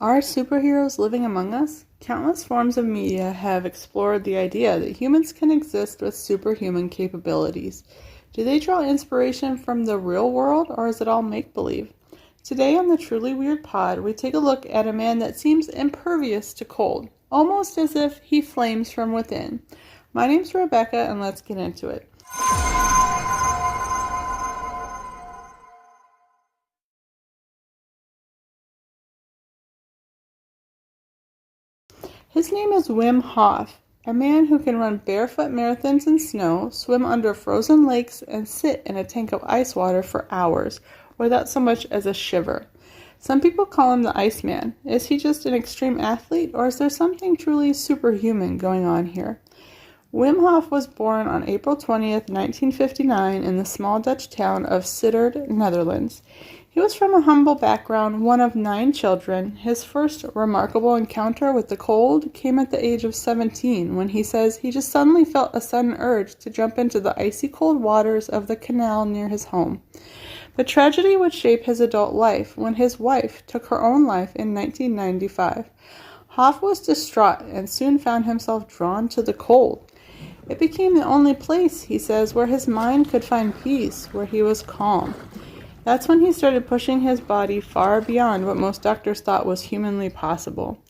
Are superheroes living among us? Countless forms of media have explored the idea that humans can exist with superhuman capabilities. Do they draw inspiration from the real world, or is it all make-believe? Today on the Truly Weird Pod, we take a look at a man that seems impervious to cold, almost as if he flames from within. My name's Rebecca, and let's get into it. His name is Wim Hof, a man who can run barefoot marathons in snow, swim under frozen lakes, and sit in a tank of ice water for hours without so much as a shiver. Some people call him the Iceman. Is he just an extreme athlete, or is there something truly superhuman going on here? Wim Hof was born on April 20th, 1959 in the small Dutch town of Sittard, Netherlands. He was from a humble background, one of 9 children. His first remarkable encounter with the cold came at the age of 17, when he says he just suddenly felt a sudden urge to jump into the icy cold waters of the canal near his home. But tragedy would shape his adult life when his wife took her own life in 1995. Hof was distraught and soon found himself drawn to the cold. It became the only place, he says, where his mind could find peace, where he was calm. That's when he started pushing his body far beyond what most doctors thought was humanly possible.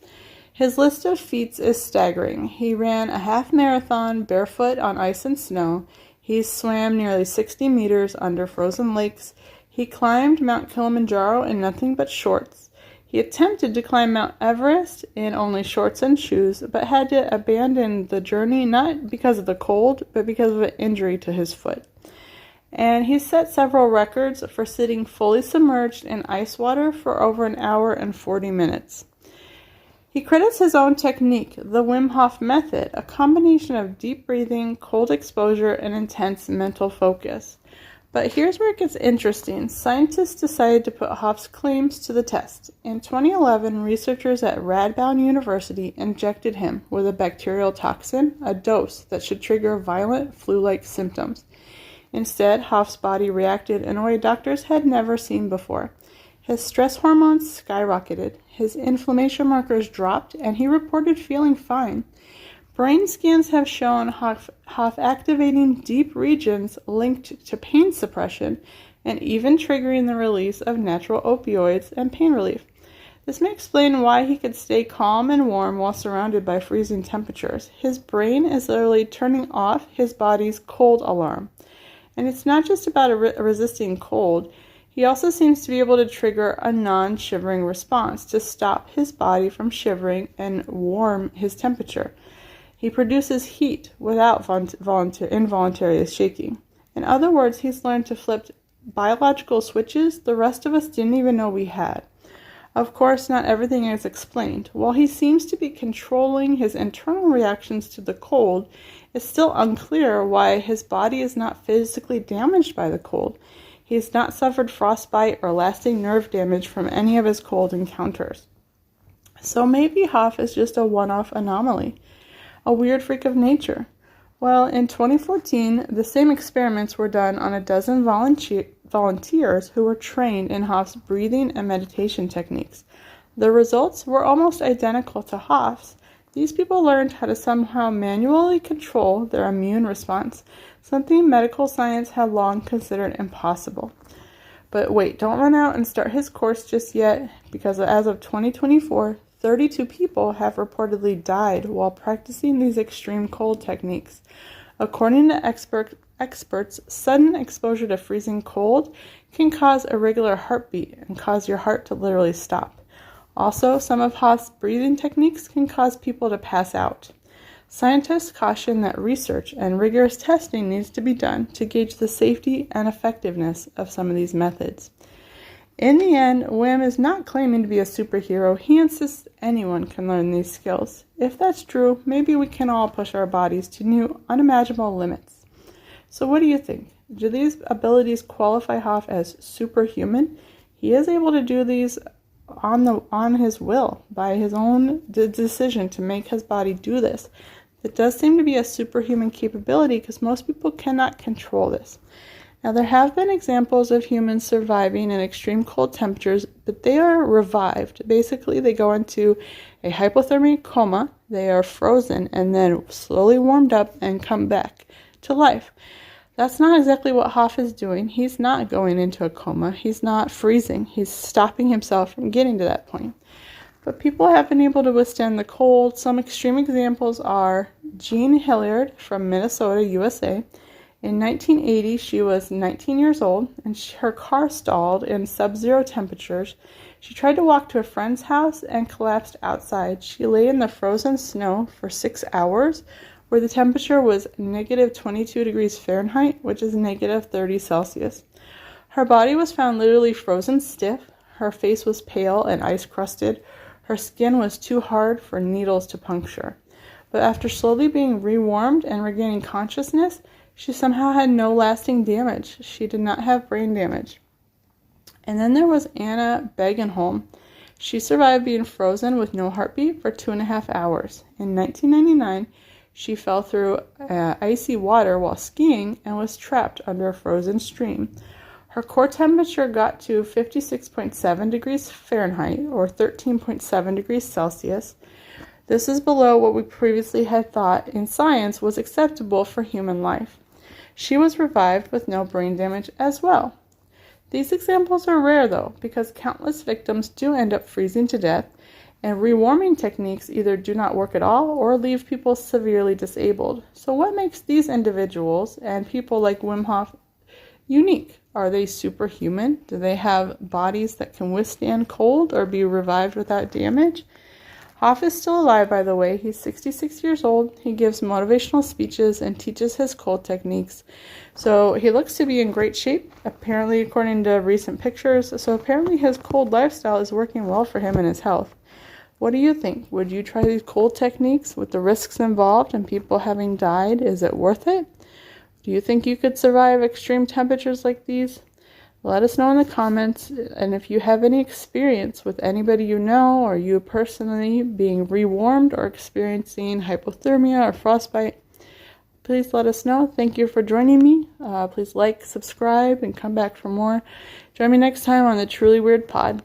His list of feats is staggering. He ran a half marathon barefoot on ice and snow. He swam nearly 60 meters under frozen lakes. He climbed Mount Kilimanjaro in nothing but shorts. He attempted to climb Mount Everest in only shorts and shoes, but had to abandon the journey not because of the cold, but because of an injury to his foot. And he set several records for sitting fully submerged in ice water for over an hour and 40 minutes. He credits his own technique, the Wim Hof method, a combination of deep breathing, cold exposure, and intense mental focus. But here's where it gets interesting. Scientists decided to put Hof's claims to the test. In 2011, researchers at Radboud University injected him with a bacterial toxin, a dose that should trigger violent flu-like symptoms. Instead, Hof's body reacted in a way doctors had never seen before. His stress hormones skyrocketed, his inflammation markers dropped, and he reported feeling fine. Brain scans have shown Hof activating deep regions linked to pain suppression and even triggering the release of natural opioids and pain relief. This may explain why he could stay calm and warm while surrounded by freezing temperatures. His brain is literally turning off his body's cold alarm. And it's not just about resisting cold. He also seems to be able to trigger a non-shivering response to stop his body from shivering and warm his temperature. He produces heat without involuntary shaking. In other words, he's learned to flip biological switches the rest of us didn't even know we had. Of course, not everything is explained. While he seems to be controlling his internal reactions to the cold, it's still unclear why his body is not physically damaged by the cold. He has not suffered frostbite or lasting nerve damage from any of his cold encounters. So maybe Hof is just a one-off anomaly, a weird freak of nature. Well, in 2014, the same experiments were done on a dozen volunteers who were trained in Hof's breathing and meditation techniques. The results were almost identical to Hof's. These people learned how to somehow manually control their immune response, something medical science had long considered impossible. But wait, don't run out and start his course just yet, because as of 2024, 32 people have reportedly died while practicing these extreme cold techniques. According to experts, sudden exposure to freezing cold can cause irregular heartbeat and cause your heart to literally stop. Also, some of Hof's breathing techniques can cause people to pass out. Scientists caution that research and rigorous testing needs to be done to gauge the safety and effectiveness of some of these methods. In the end, Wim is not claiming to be a superhero. He insists anyone can learn these skills. If that's true, maybe we can all push our bodies to new, unimaginable limits. So what do you think? Do these abilities qualify Hof as superhuman? He is able to do these on his will, by his own decision to make his body do this. It does seem to be a superhuman capability because most people cannot control this. Now, there have been examples of humans surviving in extreme cold temperatures, but they are revived. Basically, they go into a hypothermic coma, they are frozen, and then slowly warmed up and come back to life. That's not exactly what Hof is doing. He's not going into a coma. He's not freezing. He's stopping himself from getting to that point. But people have been able to withstand the cold. Some extreme examples are Jean Hilliard from Minnesota, USA. In 1980, she was 19 years old, and her car stalled in sub-zero temperatures. She tried to walk to a friend's house and collapsed outside. She lay in the frozen snow for 6 hours, where the temperature was negative 22 degrees Fahrenheit, which is negative 30 Celsius. Her body was found literally frozen stiff. Her face was pale and ice-crusted. Her skin was too hard for needles to puncture. But after slowly being rewarmed and regaining consciousness, she somehow had no lasting damage. She did not have brain damage. And then there was Anna Begenholm. She survived being frozen with no heartbeat for 2.5 hours. In 1999, she fell through icy water while skiing and was trapped under a frozen stream. Her core temperature got to 56.7 degrees Fahrenheit, or 13.7 degrees Celsius. This is below what we previously had thought in science was acceptable for human life. She was revived with no brain damage as well. These examples are rare, though, because countless victims do end up freezing to death, and rewarming techniques either do not work at all or leave people severely disabled. So what makes these individuals and people like Wim Hof unique? Are they superhuman? Do they have bodies that can withstand cold or be revived without damage? Hof is still alive, by the way. He's 66 years old. He gives motivational speeches and teaches his cold techniques. So he looks to be in great shape, apparently, according to recent pictures. So apparently his cold lifestyle is working well for him and his health. What do you think? Would you try these cold techniques with the risks involved and people having died? Is it worth it? Do you think you could survive extreme temperatures like these? Let us know in the comments, and if you have any experience with anybody you know or you personally being rewarmed or experiencing hypothermia or frostbite, please let us know. Thank you for joining me. Please like, subscribe, and come back for more. Join me next time on the Truly Weird Pod.